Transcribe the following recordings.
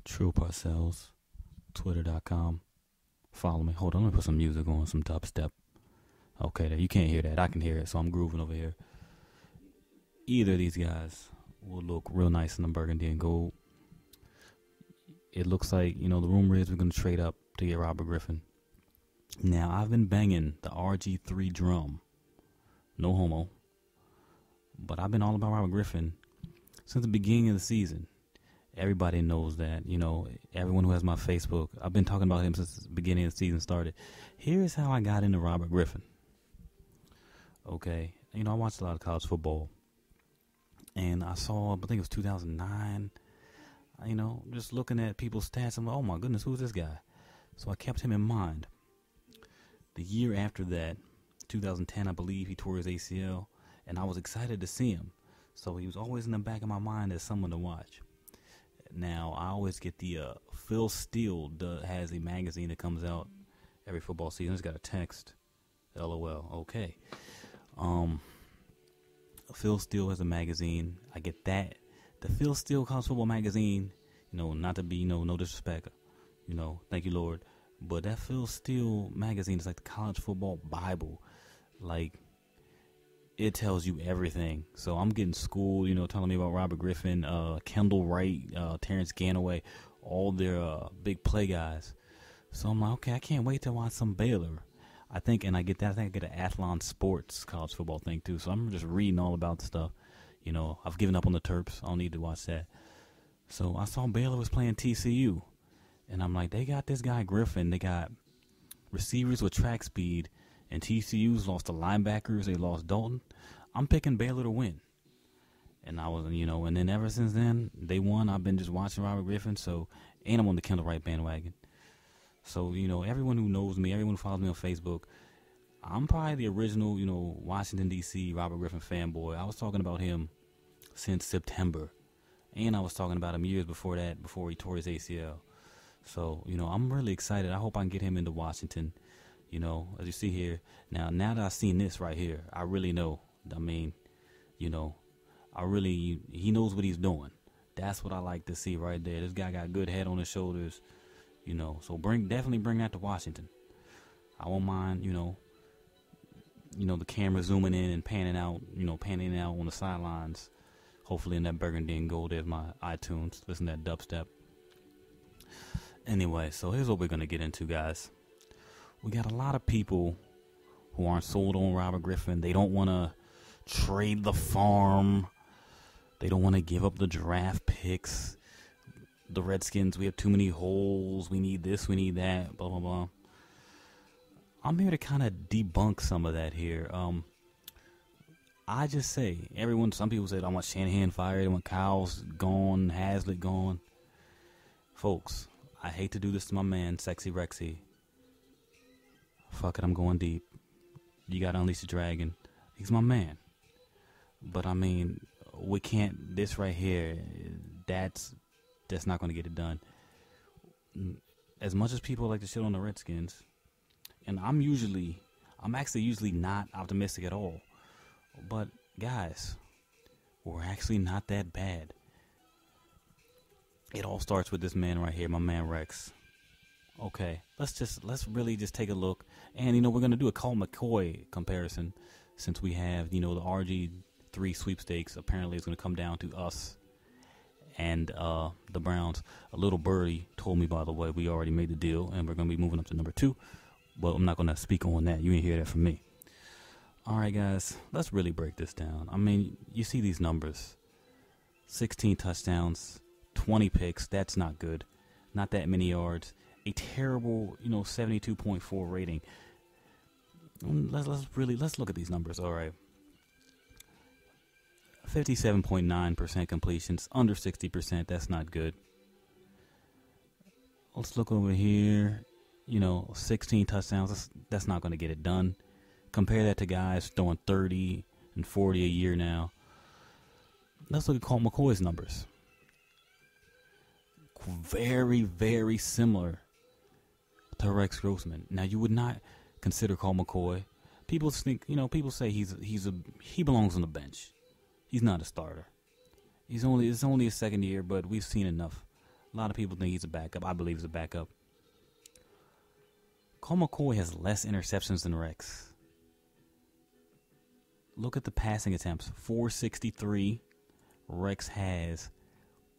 True Parcells, Twitter.com. Follow me. Hold on, let me put some music on, some dubstep. Okay, there, you can't hear that. I can hear it, so I'm grooving over here. Either of these guys will look real nice in the burgundy and gold. It looks like, the rumor is we're going to trade up to get Robert Griffin. Now, I've been banging the RG3 drum. No homo. But I've been all about Robert Griffin since the beginning of the season. Everybody knows that, everyone who has my Facebook, I've been talking about him since the beginning of the season started. Here's how I got into Robert Griffin. Okay, I watched a lot of college football. And I saw, I think it was 2009, just looking at people's stats. I'm like, oh my goodness, who's this guy? So I kept him in mind. The year after that, 2010, I believe, he tore his ACL. And I was excited to see him. So he was always in the back of my mind as someone to watch. Now, I always get the Phil Steele has a magazine that comes out every football season. It's got a text. LOL. Okay. Phil Steele has a magazine. I get that. The Phil Steele College Football magazine, not to be, no disrespect, thank you, Lord. But that Phil Steele magazine is like the college football Bible. Like, it tells you everything. So I'm getting schooled, telling me about Robert Griffin, Kendall Wright, Terrence Ganaway, all their big play guys. So I'm like, okay, I can't wait to watch some Baylor. I think I get an Athlon Sports college football thing too. So I'm just reading all about the stuff. I've given up on the Terps. I don't need to watch that. So I saw Baylor was playing TCU. And I'm like, they got this guy Griffin. They got receivers with track speed. And TCU's lost the linebackers. They lost Dalton. I'm picking Baylor to win. And I was, and then ever since then, they won. I've been just watching Robert Griffin. So, and I'm on the Kendall Wright bandwagon. So, everyone who knows me, everyone who follows me on Facebook, I'm probably the original, Washington, D.C. Robert Griffin fanboy. I was talking about him since September. And I was talking about him years before that, before he tore his ACL. So, I'm really excited. I hope I can get him into Washington. As you see here, now that I've seen this right here, I really know. I mean, he knows what he's doing. That's what I like to see right there. This guy got good head on his shoulders, so definitely bring that to Washington. I won't mind, the camera zooming in and panning out on the sidelines. Hopefully in that burgundy and gold, there's my iTunes. Listen to that dubstep. Anyway, so here's what we're going to get into, guys. We got a lot of people who aren't sold on Robert Griffin. They don't want to trade the farm. They don't want to give up the draft picks. The Redskins, we have too many holes. We need this, we need that, blah, blah, blah. I'm here to kind of debunk some of that here. I just say, some people said, I want Shanahan fired. I want Kyle's gone, Hazlitt gone. Folks, I hate to do this to my man, Sexy Rexy. Fuck it, I'm going deep. You gotta unleash the dragon. He's my man. But I mean, we can't, this right here, that's not gonna get it done. As much as people like to shit on the Redskins, and I'm actually usually not optimistic at all. But guys, we're actually not that bad. It all starts with this man right here, my man Rex. Okay, let's really just take a look. And, we're going to do a Colt McCoy comparison since we have, the RG3 sweepstakes. Apparently it's going to come down to us and the Browns. A little birdie told me, by the way, we already made the deal and we're going to be moving up to number 2. But I'm not going to speak on that. You ain't hear that from me. All right, guys, let's really break this down. I mean, you see these numbers. 16 touchdowns, 20 picks. That's not good. Not that many yards. A terrible, 72.4 rating. Let's look at these numbers. All right. 57.9% completions, under 60%. That's not good. Let's look over here. 16 touchdowns. That's not going to get it done. Compare that to guys throwing 30 and 40 a year now. Let's look at Colt McCoy's numbers. Very, very similar to Rex Grossman. Now, you would not consider Colt McCoy. People think, people say he belongs on the bench. He's not a starter. It's only his second year, but we've seen enough. A lot of people think he's a backup. I believe he's a backup. Colt McCoy has less interceptions than Rex. Look at the passing attempts. 463. Rex has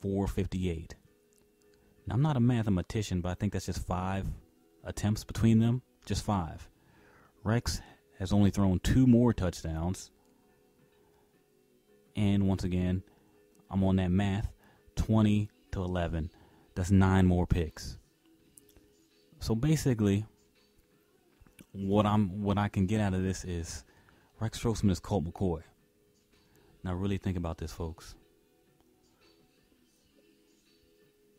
458. Now, I'm not a mathematician, but I think that's just 5 attempts between them. Just 5. Rex has only thrown 2 more touchdowns. And once again, I'm on that math. 20 to 11. That's 9 more picks. So basically, what I can get out of this is Rex Grossman is Colt McCoy. Now really think about this, folks.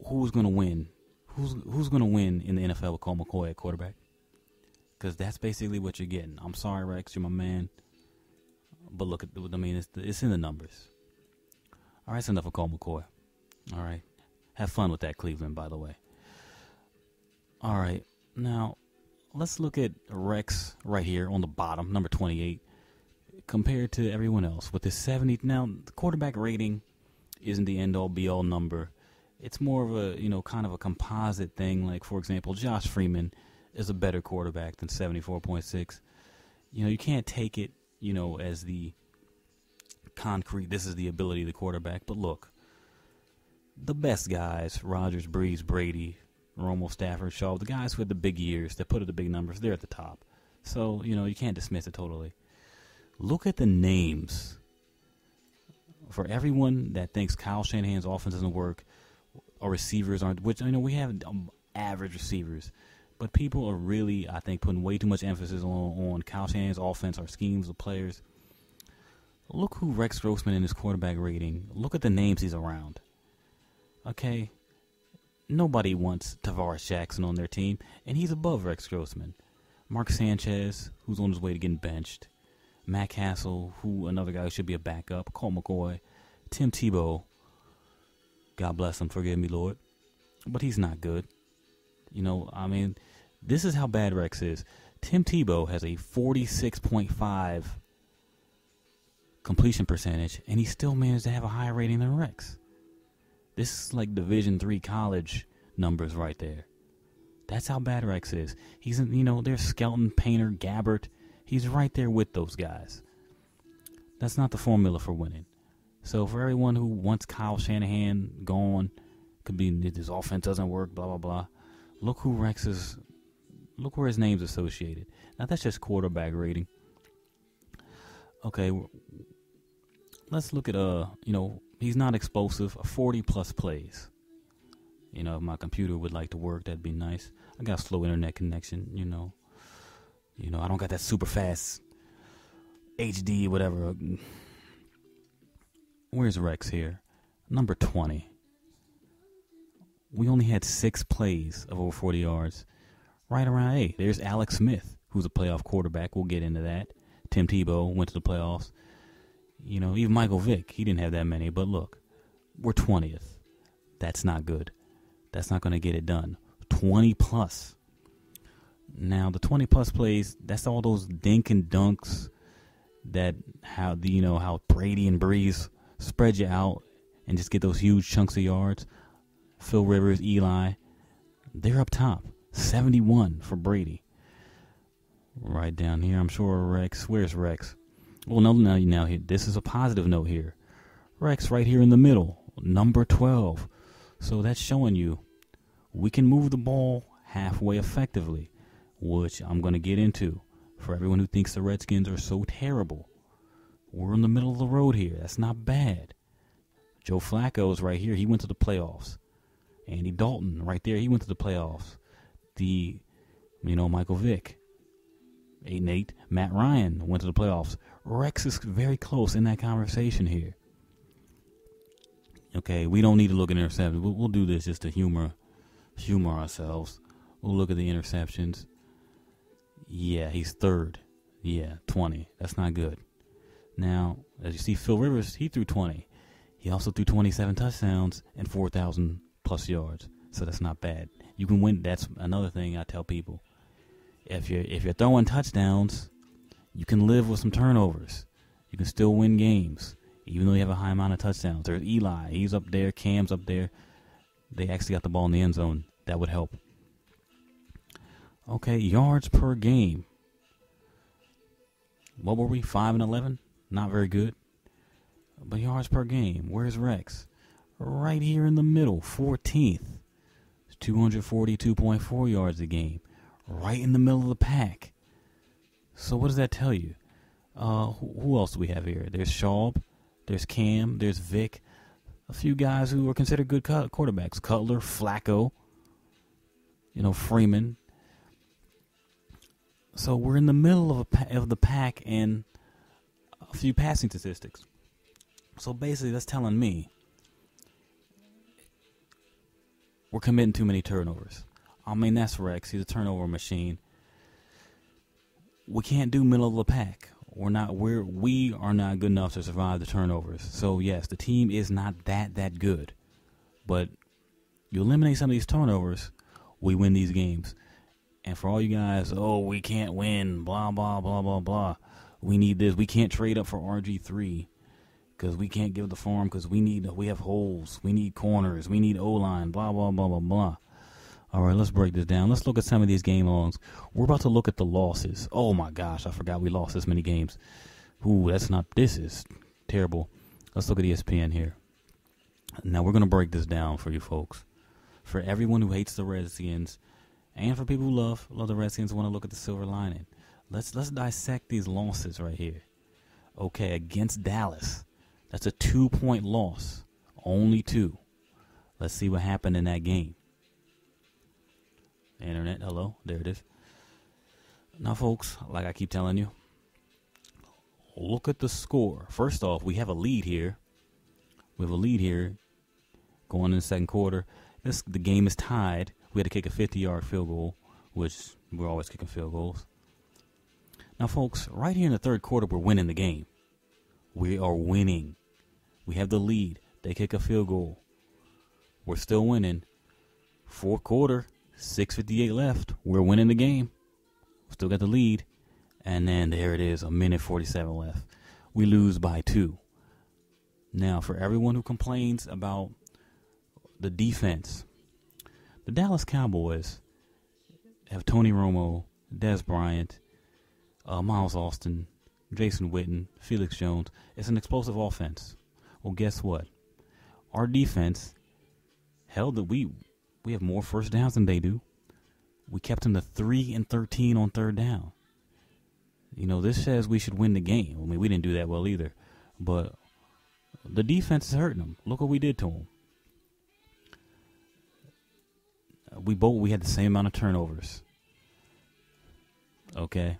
Who's gonna win? Who's gonna win in the NFL with Colt McCoy at quarterback? Because that's basically what you're getting. I'm sorry, Rex, you're my man, but look at, I mean, it's in the numbers. All right, that's enough of Colt McCoy. All right, have fun with that, Cleveland, by the way. All right, now let's look at Rex right here on the bottom, number 28, compared to everyone else with his 70. Now, the quarterback rating isn't the end-all, be-all number. It's more of a, kind of a composite thing. Like, for example, Josh Freeman is a better quarterback than 74.6. You can't take it, as the concrete, this is the ability of the quarterback. But look, the best guys, Rodgers, Breeze, Brady, Romo, Stafford, Shaw, the guys with the big years that put up the big numbers, they're at the top. So, you can't dismiss it totally. Look at the names. For everyone that thinks Kyle Shanahan's offense doesn't work, or receivers aren't, which we have average receivers, but people are really, I think, putting way too much emphasis on Kyle Shanahan's offense or schemes of players. Look who Rex Grossman in his quarterback rating. Look at the names he's around. Okay, nobody wants Tavares Jackson on their team, and he's above Rex Grossman. Mark Sanchez, who's on his way to getting benched. Matt Castle, who another guy who should be a backup. Colt McCoy. Tim Tebow. God bless him, forgive me, Lord. But he's not good. This is how bad Rex is. Tim Tebow has a 46.5 completion percentage, and he still managed to have a higher rating than Rex. This is like Division III college numbers right there. That's how bad Rex is. He's there's Skelton, Painter, Gabbert. He's right there with those guys. That's not the formula for winning. So for everyone who wants Kyle Shanahan gone, could be his offense doesn't work, blah, blah, blah. Look where his name's associated. Now that's just quarterback rating. Okay, let's look at, he's not explosive, 40 plus plays. If my computer would like to work, that'd be nice. I got a slow internet connection, I don't got that super fast HD, whatever. Where's Rex here? Number 20. We only had 6 plays of over 40 yards. Right around, hey, there's Alex Smith, who's a playoff quarterback. We'll get into that. Tim Tebow went to the playoffs. Even Michael Vick, he didn't have that many. But look, we're 20th. That's not good. That's not going to get it done. 20 plus. Now, the 20 plus plays, that's all those dink and dunks that how Brady and Breeze spread you out and just get those huge chunks of yards. Phil Rivers, Eli, they're up top. 71 for Brady. Right down here, I'm sure Rex. Where's Rex? Well, now this is a positive note here. Rex right here in the middle, number 12. So that's showing you we can move the ball halfway effectively, which I'm going to get into. For everyone who thinks the Redskins are so terrible, we're in the middle of the road here. That's not bad. Joe Flacco's right here. He went to the playoffs. Andy Dalton right there. He went to the playoffs. Michael Vick, 8-8. Matt Ryan went to the playoffs. Rex is very close in that conversation here. Okay, we don't need to look at interceptions. We'll do this just to humor ourselves. We'll look at the interceptions. Yeah, he's third. Yeah, 20. That's not good. Now, as you see, Phil Rivers, he threw 20. He also threw 27 touchdowns and 4,000 plus yards. So that's not bad. You can win. That's another thing I tell people. If you're throwing touchdowns, you can live with some turnovers. You can still win games, even though you have a high amount of touchdowns. There's Eli. He's up there. Cam's up there. they actually got the ball in the end zone. That would help. Okay, yards per game. What were we? 5 and 11? Not very good. But yards per game. Where's Rex? Right here in the middle, 14th. 242.4 yards a game. Right in the middle of the pack. So what does that tell you? Who else do we have here? There's Schaub. There's Cam. There's Vic. A few guys who are considered good quarterbacks. Cutler, Flacco. Freeman. So we're in the middle of the pack and a few passing statistics. So basically that's telling me we're committing too many turnovers. I mean, that's Rex. He's a turnover machine. We can't do middle of the pack. We are not good enough to survive the turnovers. So yes, the team is not that good. But you eliminate some of these turnovers, we win these games. And for all you guys, we can't win, blah, blah, blah, blah, blah. We need this. We can't trade up for RG3 because we can't give the farm because we have holes. We need corners. We need O-line, blah, blah, blah, blah, blah. All right, let's break this down. Let's look at some of these game logs. We're about to look at the losses. Oh, my gosh, I forgot we lost this many games. This is terrible. Let's look at ESPN here. Now, we're going to break this down for you folks. For everyone who hates the Redskins, and for people who love the Redskins, want to look at the silver lining. Let's dissect these losses right here. Okay, against Dallas, that's a 2-point loss. Only 2. Let's see what happened in that game. Internet, hello, there it is. Now, folks, like I keep telling you, look at the score. First off, we have a lead here. Going in the second quarter. The game is tied. We had to kick a 50-yard field goal, which we're always kicking field goals. Now, folks, right here in the third quarter, we're winning the game. We are winning. We have the lead. They kick a field goal. We're still winning. Fourth quarter, 6:58 left. We're winning the game. Still got the lead. And then there it is, 1:47 left. We lose by 2. Now, for everyone who complains about the defense, the Dallas Cowboys have Tony Romo, Dez Bryant, Miles Austin, Jason Witten, Felix Jones. It's an explosive offense. Well, guess what? Our defense held that we have more first downs than they do. We kept them to 3 and 13 on third down. This says we should win the game. I mean, we didn't do that well either. But the defense is hurting them. Look what we did to them. We had the same amount of turnovers. Okay.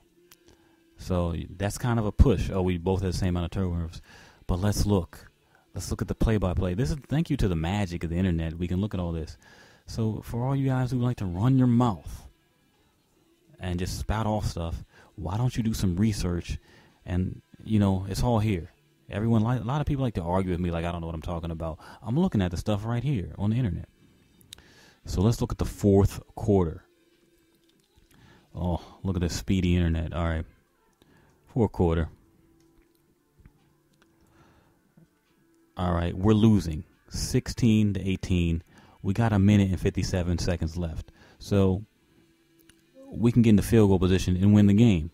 So that's kind of a push. We both had the same amount of turnovers. But let's look. Let's look at the play-by-play. Thank you to the magic of the internet. We can look at all this. So for all you guys who like to run your mouth and just spout off stuff, why don't you do some research? And, it's all here. A lot of people like to argue with me like I don't know what I'm talking about. I'm looking at the stuff right here on the internet. So let's look at the fourth quarter. Oh, look at this speedy internet. All right. Fourth quarter. All right, we're losing 16-18. We got 1:57 seconds left. So we can get into field goal position and win the game.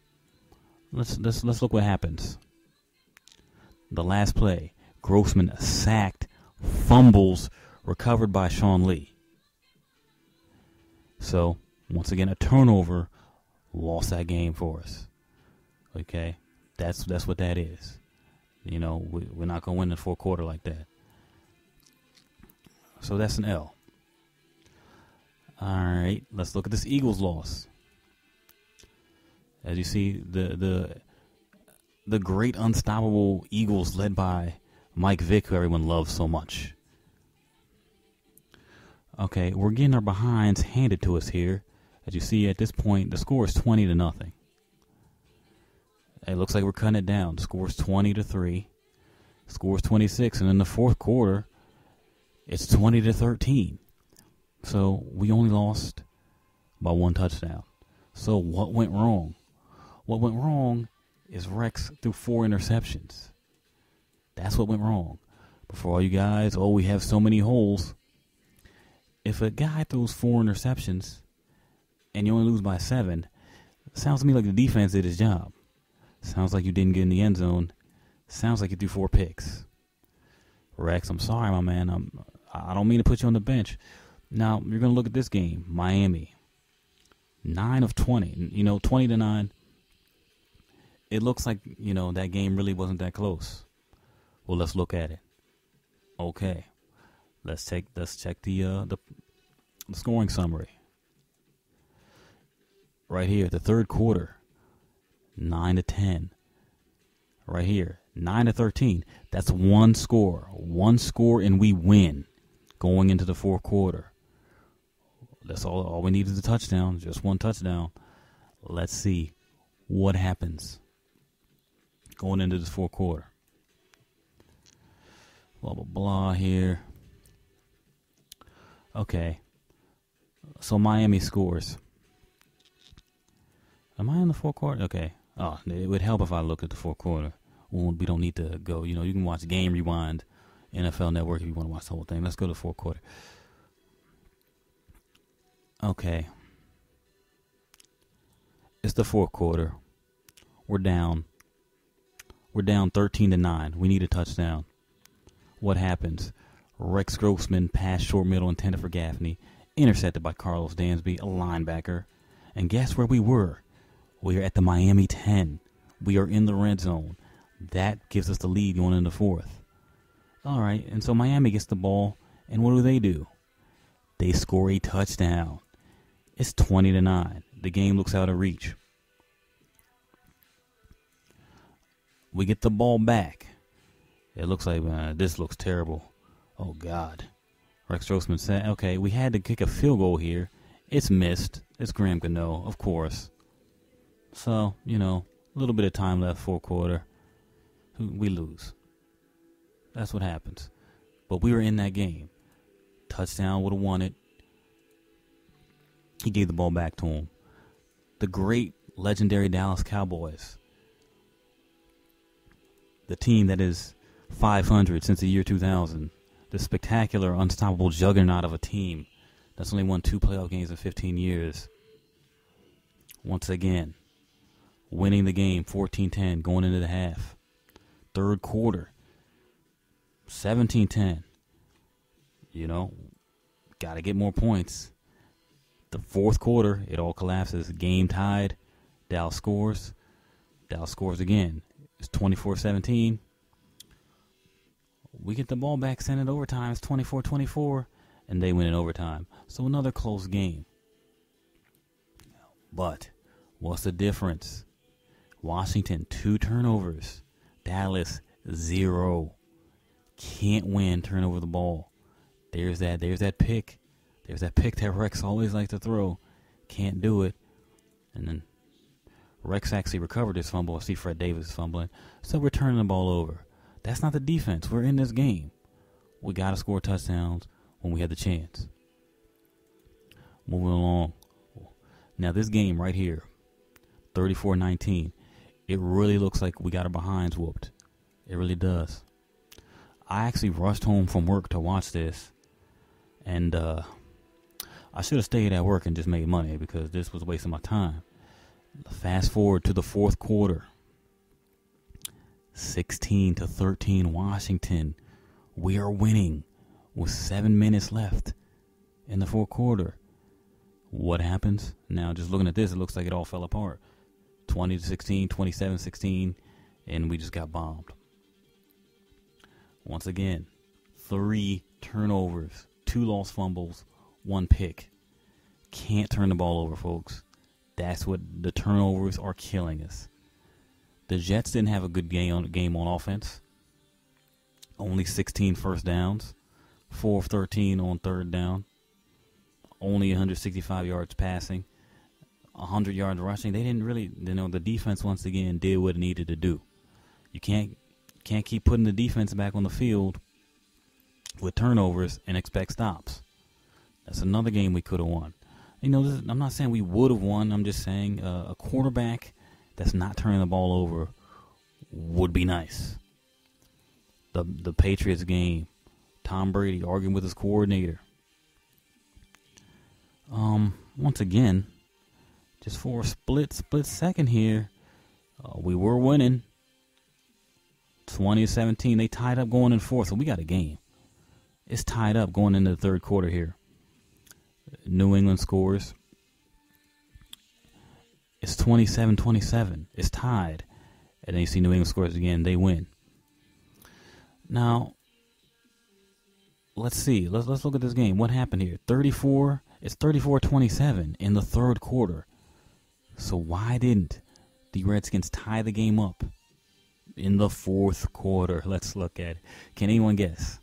Let's look what happens. The last play, Grossman sacked, fumbles, recovered by Sean Lee. So, once again, a turnover lost that game for us. Okay? That's what that is. We're not going to win the fourth quarter like that. So that's an L. All right, let's look at this Eagles loss. As you see, the great unstoppable Eagles led by Mike Vick, who everyone loves so much. Okay, we're getting our behinds handed to us here. As you see, at this point, the score is 20-0. It looks like we're cutting it down. The score is 20-3. The score is 26, and in the fourth quarter, it's 20-13. So we only lost by 1 touchdown. So what went wrong? What went wrong is Rex threw 4 interceptions. That's what went wrong. But for all you guys, we have so many holes. if a guy throws 4 interceptions and you only lose by 7, sounds to me like the defense did his job. Sounds like you didn't get in the end zone. Sounds like you threw 4 picks. Rex, I'm sorry, my man. I don't mean to put you on the bench. Now, you're going to look at this game. Miami, 9 of 20. 20-9. It looks like, that game really wasn't that close. Well, let's look at it. Okay. Let's check the scoring summary. Right here, the third quarter, 9-10. Right here, 9-13. That's one score. One score and we win going into the fourth quarter. That's all we need is a touchdown. Just one touchdown. Let's see what happens going into this fourth quarter. Blah, blah, blah here. Okay. So Miami scores. Am I in the fourth quarter? Okay. Oh, it would help if I look at the fourth quarter. We don't need to go. You can watch Game Rewind, NFL Network if you want to watch the whole thing. Let's go to the fourth quarter. Okay. It's the fourth quarter. We're down. We're down 13-9. We need a touchdown. What happens? Rex Grossman pass short middle intended for Gaffney. Intercepted by Carlos Dansby, a linebacker. And guess where we were? We are at the Miami 10. We are in the red zone. That gives us the lead going into the fourth. All right, and so Miami gets the ball, and what do? They score a touchdown. It's 20-9. The game looks out of reach. We get the ball back. It looks like this looks terrible. Oh, God. Rex Grossman said, okay, we had to kick a field goal here. It's missed. It's Graham Gano, of course. So, a little bit of time left, fourth quarter. We lose. That's what happens. But we were in that game. Touchdown would have won it. He gave the ball back to him. The great, legendary Dallas Cowboys. The team that is 500 since the year 2000. The spectacular, unstoppable juggernaut of a team that's only won 2 playoff games in 15 years. Once again, winning the game 14-10 going into the half. Third quarter, 17-10. Got to get more points. The fourth quarter, it all collapses. Game tied. Dallas scores. Dallas scores again. It's 24-17. We get the ball back, send it overtime. It's 24-24, and they win in overtime. So another close game. But what's the difference? Washington, 2 turnovers. Dallas, 0. Can't win, turn over the ball. There's that pick. There's that pick that Rex always likes to throw. Can't do it. And then Rex actually recovered his fumble. I see Fred Davis fumbling. So we're turning the ball over. That's not the defense. We're in this game. We got to score touchdowns when we had the chance. Moving along. Now this game right here, 34-19, it really looks like we got our behinds whooped. It really does. I actually rushed home from work to watch this. And I should have stayed at work and just made money because this was wasting my time. Fast forward to the fourth quarter. 16-13 Washington. We are winning with 7 minutes left in the fourth quarter. What happens? Now, just looking at this, it looks like it all fell apart. 20-16, 27-16, and we just got bombed. Once again, 3 turnovers, 2 lost fumbles, 1 pick. Can't turn the ball over, folks. That's what the turnovers are killing us. The Jets didn't have a good game on offense. Only 16 first downs, 4 of 13 on third down. Only 165 yards passing, 100 yards rushing. They didn't really, the defense once again did what it needed to do. You can't keep putting the defense back on the field with turnovers and expect stops. That's another game we could have won. I'm not saying we would have won. I'm just saying a quarterback that's not turning the ball over would be nice. The Patriots game, Tom Brady arguing with his coordinator. Once again, just for a split second here, we were winning 20-17. They tied up going in fourth, so we got a game. It's tied up going into the third quarter here. New England scores. It's 27-27. It's tied. And then you see New England scores again. They win. Now, let's see. Let's look at this game. What happened here? It's 34-27 in the third quarter. So why didn't the Redskins tie the game up in the fourth quarter? Let's look at it. Can anyone guess?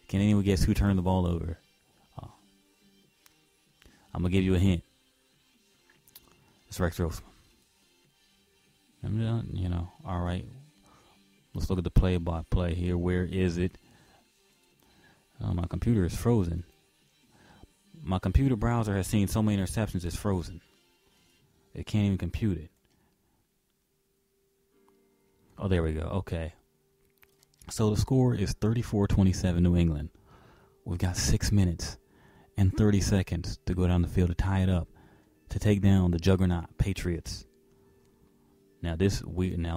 Can anyone guess who turned the ball over? I'm going to give you a hint. It's Rex Grossman. All right. Let's look at the play-by-play here. Where is it? My computer is frozen. My computer browser has seen so many interceptions, it's frozen. It can't even compute it. Oh, there we go. Okay. So the score is 34-27 New England. We've got 6 minutes and 30 seconds to go down the field to tie it up, to take down the juggernaut Patriots. Now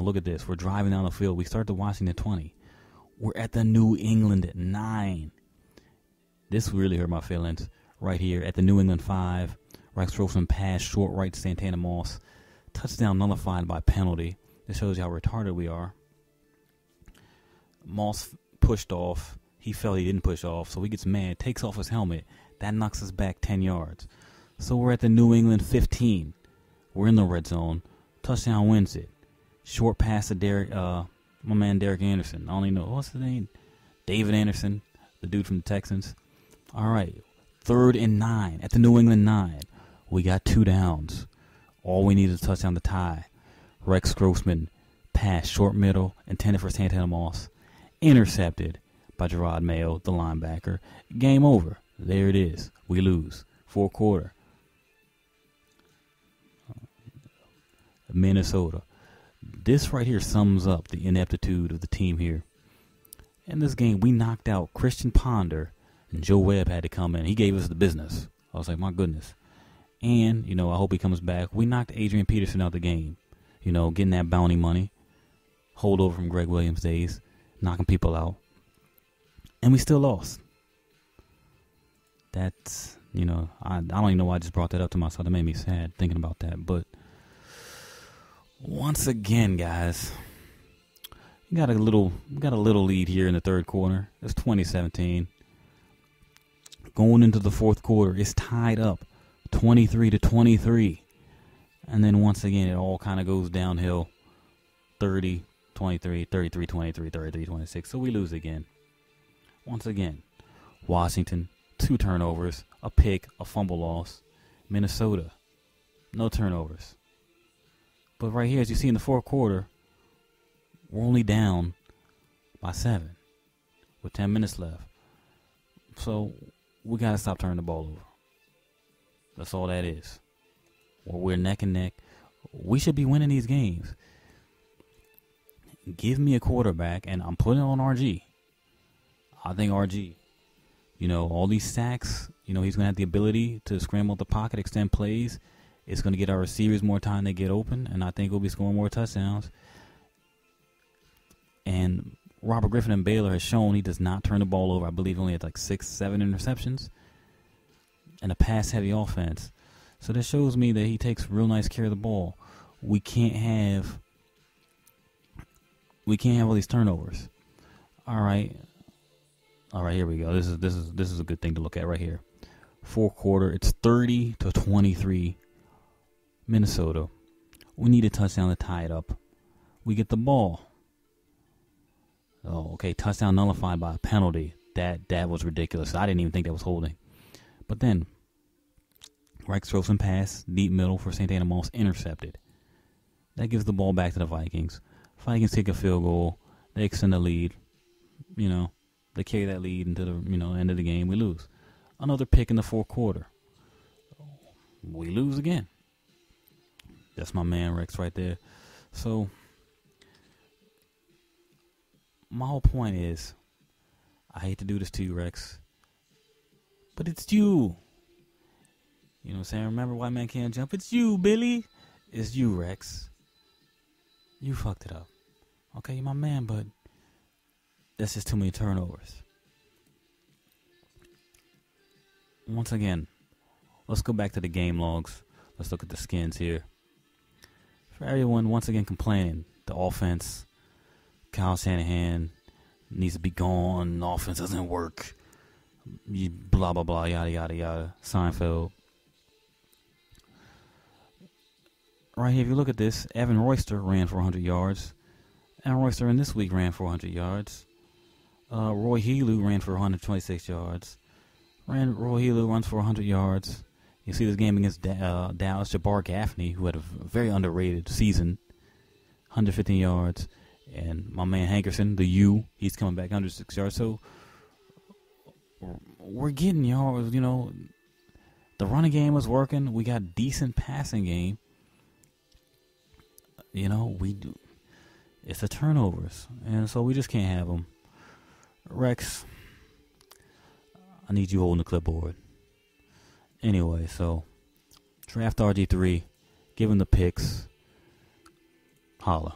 look at this. We're driving down the field. We start the Washington 20. We're at the New England 9. This really hurt my feelings. Right here at the New England 5. Rex Grossman pass short right to Santana Moss. Touchdown nullified by penalty. This shows you how retarded we are. Moss pushed off. He felt he didn't push off, so he gets mad, takes off his helmet. That knocks us back 10 yards. So we're at the New England 15. We're in the red zone. Touchdown wins it. Short pass to my man Derek Anderson. I don't even know. What's his name? David Anderson, the dude from the Texans. All right. 3rd and 9 at the New England 9. We got 2 downs. All we need is a touchdown to tie. Rex Grossman pass short middle, intended for Santana Moss. Intercepted by Gerard Mayo, the linebacker. Game over. There it is. We lose. Fourth quarter. Minnesota. This right here sums up the ineptitude of the team here. In this game, we knocked out Christian Ponder, and Joe Webb had to come in. He gave us the business. I was like, my goodness. And, I hope he comes back. We knocked Adrian Peterson out the game. Getting that bounty money. Holdover from Greg Williams' days. Knocking people out. And we still lost. That's, I don't even know why I just brought that up to myself. That made me sad thinking about that. But once again, guys, we got a little lead here in the third quarter. It's 2017. Going into the fourth quarter, it's tied up 23-23. And then once again, it all kind of goes downhill. 30-23, 33-23, 33-26. So we lose again. Once again, Washington, 2 turnovers, a pick, a fumble loss. Minnesota, no turnovers. But right here, as you see in the fourth quarter, we're only down by 7 with 10 minutes left. So we got to stop turning the ball over. That's all that is. Or we're neck and neck. We should be winning these games. Give me a quarterback, and I'm putting it on RG. I think RG, all these sacks, he's going to have the ability to scramble the pocket, extend plays. It's going to get our receivers more time to get open, and I think we'll be scoring more touchdowns. And Robert Griffin and Baylor has shown he does not turn the ball over. I believe he only had 6-7 interceptions and a pass-heavy offense. So that shows me that he takes real nice care of the ball. We can't have all these turnovers. All right, here we go. This is a good thing to look at right here. Fourth quarter, it's 30-23. Minnesota. We need a touchdown to tie it up. We get the ball. Oh, okay. Touchdown nullified by a penalty. That was ridiculous. I didn't even think that was holding. But then, Rex Grossman pass, deep middle for Santana Moss, intercepted. That gives the ball back to the Vikings. Vikings take a field goal. They extend the lead. They carry that lead into the end of the game. We lose. Another pick in the fourth quarter. We lose again. That's my man Rex right there. So my whole point is, I hate to do this to you, Rex, but it's you. You know what I'm saying? Remember, white man can't jump. It's you, Billy. It's you, Rex. You fucked it up. Okay, you're my man, but that's just too many turnovers. Once again, let's go back to the game logs. Let's look at the skins here. For everyone, once again, complaining, the offense, Kyle Shanahan needs to be gone. The offense doesn't work. Blah, blah, blah, yada, yada, yada. Seinfeld. Right here, if you look at this, Evan Royster ran for 100 yards. Evan Royster in this week ran for 100 yards. Roy Helu ran for 126 yards. Roy Helu runs for 100 yards. You see this game against Dallas, Jabbar Gaffney, who had a very underrated season, 115 yards. And my man Hankerson, the U, he's coming back 106 yards. So we're getting yards, you know. The running game was working. We got decent passing game. You know, we do. It's the turnovers, and so we just can't have them. Rex, I need you holding the clipboard. Anyway, so draft RG3, give him the picks. Holla.